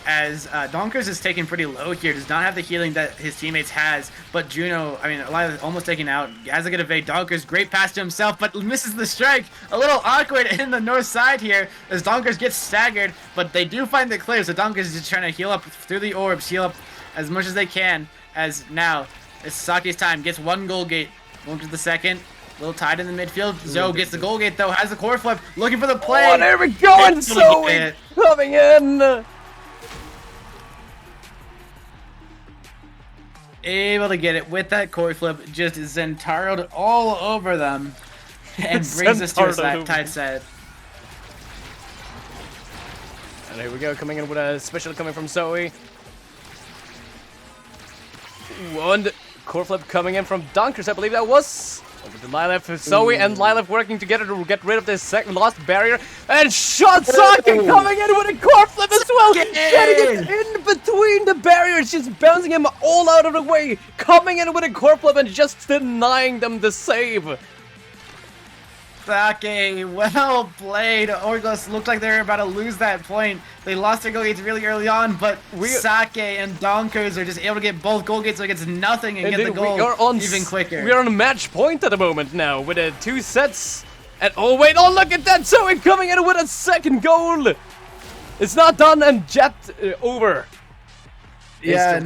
As Donkers is taken pretty low here, does not have the healing that his teammates has, but Juno, Elias almost taken out, has a good evade. Donkers, great pass to himself, but misses the strike. A little awkward in the north side here, as Donkers gets staggered, but they do find the clear, so Donkers is just trying to heal up through the orbs, heal up as much as they can, as now, it's Sake's time, gets 1 goal gate, going to the second. A little tied in the midfield. Zoe gets the goal gate though, has the core flip, looking for the play. Oh, there we go, and so coming in. Able to get it with that core flip, just Zentaro'd all over them, and brings us to a tight set. And here we go, coming in with a special coming from Zoe. One core flip coming in from Dunkers, I believe that was. Over to Lylef, Zoe and Lylef working together to get rid of this second lost barrier. And shot Sake coming in with a core flip as well! Getting it in between the barriers, just bouncing him all out of the way! Coming in with a core flip and just denying them the save! Sake, well played. Orglis looked like they were about to lose that point. They lost their goal gates really early on, but Sake and Donkers are just able to get both goal gates against nothing and get the goal even quicker. We are on a match point at the moment now with 2 sets. And oh wait, oh look at that! Zoe coming in with a second goal! It's not done and Jet over. Yeah,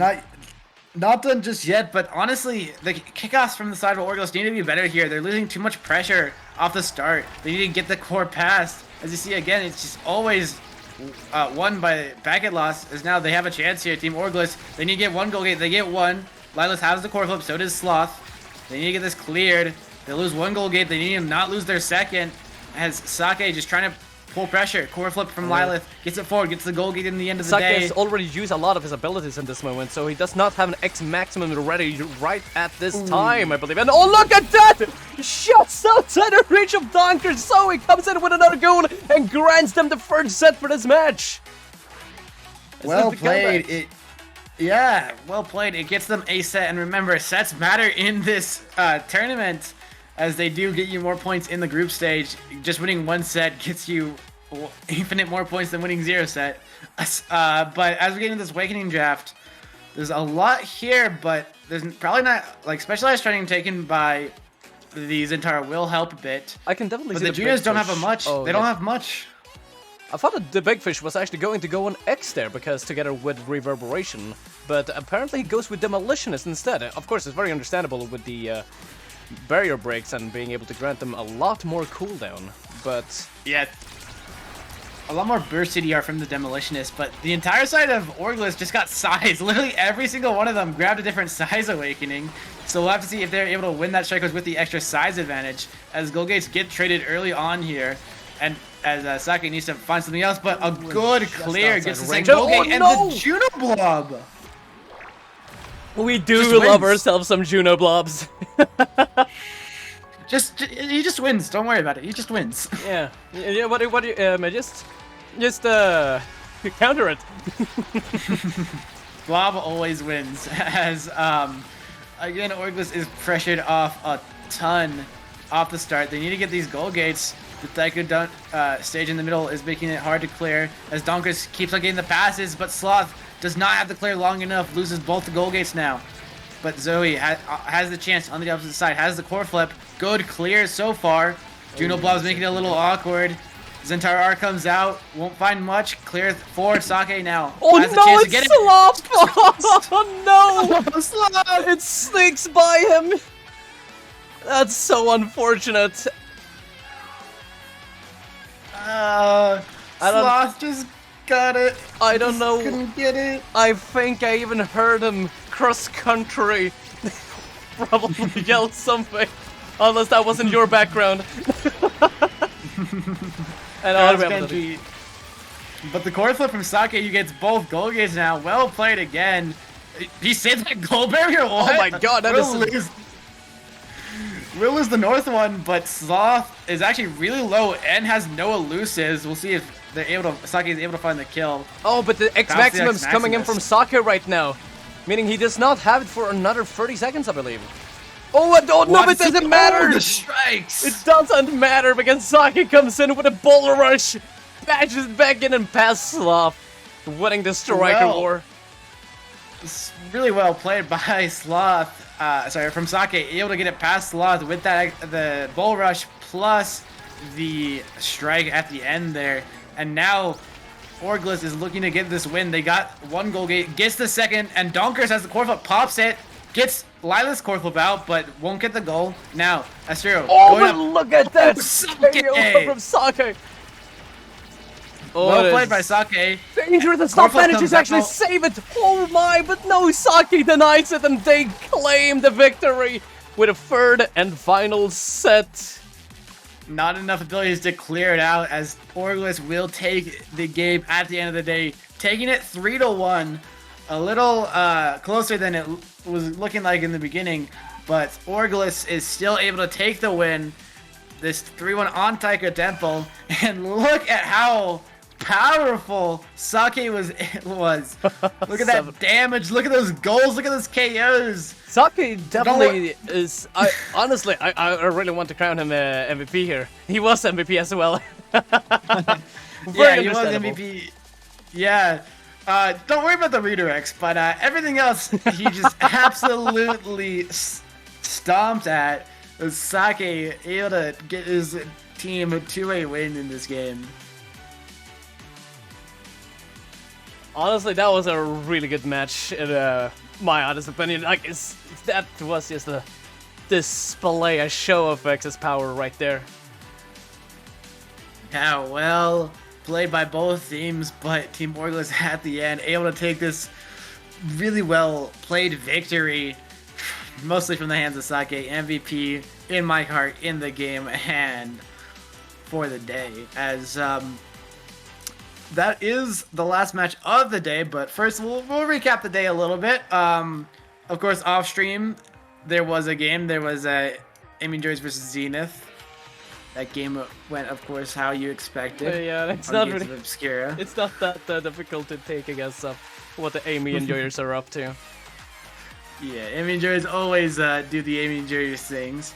not done just yet, but honestly, the kickoffs from the side of Orglis need to be better here. They're losing too much pressure off the start. They need to get the core passed. As you see again, it's just always won by packet loss, as now they have a chance here. Team Orglis, they need to get 1 goal gate. They get 1. Lilas has the core flip, so does Sloth. They need to get this cleared. They lose 1 goal gate. They need to not lose their second. As Sake just trying to pull pressure. Core flip from Lylith. Gets it forward. Gets the goal gate in the end of the day. Sake has already used a lot of his abilities in this moment, so he does not have an X maximum ready right at this time, I believe. And oh, look at that! Shots outside the reach of Donkers. So he comes in with another goal and grants them the first set for this match. Well played. Yeah, well played. It gets them a set. And remember, sets matter in this tournament, as they do get you more points in the group stage. Just winning 1 set gets you infinite more points than winning 0 set. But as we get into this Awakening draft, there's a lot here, but there's probably not, like, specialized training taken by the Zentara will help a bit. I can definitely see the juniors don't have much. Oh, they don't have much. I thought that the Big Fish was actually going to go on X there, because together with Reverberation, but apparently he goes with Demolitionist instead. Of course, it's very understandable with the barrier breaks and being able to grant them a lot more cooldown, but yeah, a lot more burst CDR from the Demolitionist, but the entire side of Orglis just got size. Literally every single one of them grabbed a different size awakening, so we'll have to see if they're able to win that Strikers with the extra size advantage, as Goal Gates get traded early on here, and as Sake needs to find something else, but a good clear gets the second Goal Gate, and the Juno Blob! We do love ourselves some Juno Blobs. He just wins. Don't worry about it. He just wins. Yeah. What do you just counter it. Blob always wins. As again, Orglis is pressured off a ton off the start. They need to get these goal gates. The Taiko stage in the middle is making it hard to clear, as Donkers keeps on getting the passes, but Sloth does not have the clear long enough, loses both the goal gates now. But Zoe has the chance on the opposite side, has the core flip. Good clear so far. Juno Blob's making it a little awkward. Zentara R comes out, won't find much. Clear for Sake now. Oh has no, chance to get Sloth! Oh no! Sloth! It sneaks by him! That's so unfortunate. Sloth just got it. I don't know. Couldn't get it. I think I even heard him cross country. Probably yell something. Unless that wasn't your background. And but the core flip from Sake, you gets both goal gates now. Well played again. He saved that goal barrier. What? Oh my god, that is. Will is the north one, but Sloth is actually really low and has no elusives. We'll see if they're able to. Sake is able to find the kill. Oh, but the X Maximum's coming in from Sake right now, meaning he does not have it for another 30 seconds, I believe. Oh, no, but it doesn't matter. The strikes. It doesn't matter because Sake comes in with a bull rush, bashes back in and past Sloth, winning the striker war. It's really well played by Sloth. From Sake, able to get it past Sloth with the bull rush plus the strike at the end there. And now Orglis is looking to get this win. They got 1 goal gate, gets the second, and Donkers has the core flip, pops it, gets Lila's core flip out, but won't get the goal. Now, Astro. Oh, but look at that! Sake from Sake! Well it played by is Sake. dangerous, and Stop Morphle manages comes to actually out. save it. Oh my, but no, Saki denies it, and they claim the victory with a third and final set. Not enough abilities to clear it out, as Orglis will take the game at the end of the day, taking it 3-1. A little closer than it was looking like in the beginning, but Orglis is still able to take the win. This 3-1 on Taiko Temple, and look at how powerful Sake was. Look at that damage. Look at those goals. Look at those KOs. Saki definitely is. Honestly, I really want to crown him MVP here. He was MVP as well. Yeah, he was MVP. Yeah. Don't worry about the redirects, but everything else he just absolutely stomped at. Sake able to get his team a 2-way win in this game. Honestly, that was a really good match, in my honest opinion. Like, that was just a display, a show of X's power right there. Yeah, well played by both teams, but Team Orglis at the end able to take this really well played victory, mostly from the hands of Sake. MVP in my heart in the game and for the day, as that is the last match of the day. But first we'll recap the day a little bit. Of course, off stream there was a game. There was Aiming Joys versus Zenith. That game went, of course, how you expected. Yeah, it's not really Obscura. It's not that difficult to take, I guess, what the Amy enjoyers are up to. Yeah, Aiming Joys always do the Aiming Joys things.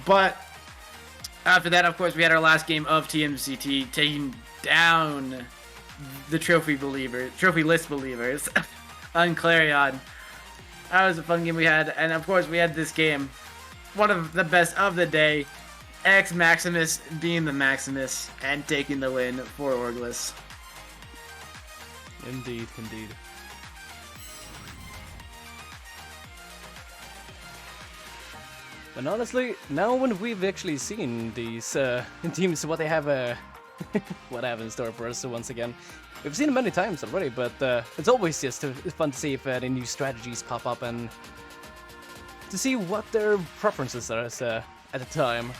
But after that, of course, we had our last game of TMCT, taking down the trophy list believers on Clarion. That was a fun game we had, and of course we had this game, one of the best of the day, X Maximus being the Maximus and taking the win for Orglis. Indeed, indeed. But honestly, now when we've actually seen these teams, what they have, what they have in store for us once again, we've seen it many times already. But it's always just fun to see if any new strategies pop up and to see what their preferences are at the time.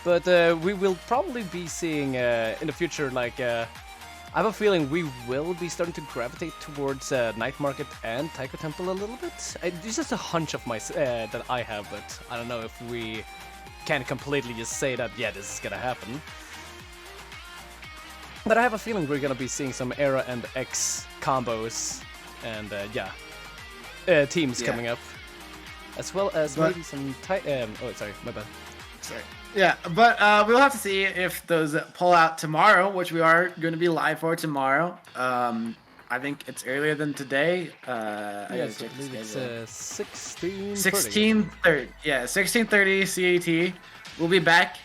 But we will probably be seeing in the future, like, I have a feeling we will be starting to gravitate towards Night Market and Taiko Temple a little bit. It's just a hunch of that I have, but I don't know if we can completely just say that, yeah, this is gonna happen. But I have a feeling we're gonna be seeing some Era and X combos and, teams coming up. As well as maybe some oh, sorry, my bad. Sorry. Yeah, but we'll have to see if those pull out tomorrow, which we are going to be live for tomorrow. I think it's earlier than today. Yes, I believe it's 16:30. 16:30. Yeah, 16:30 CAT. We'll be back.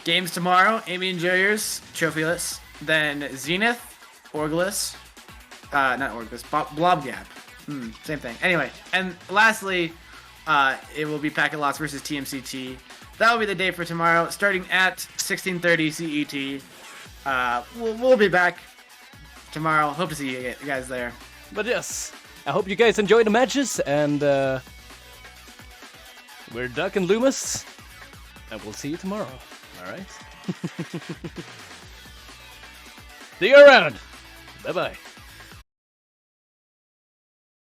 Games tomorrow. Amy and Joyers, trophyless. Then Zenith, Orglis. Not Orglis, Blobgap. Same thing. Anyway, and lastly, it will be Packet Loss versus TMCT. That will be the day for tomorrow, starting at 16:30 CET. We'll be back tomorrow. Hope to see you guys there. But yes, I hope you guys enjoy the matches, and we're Duck and Loomis, and we'll see you tomorrow. All right. See you around. Bye bye.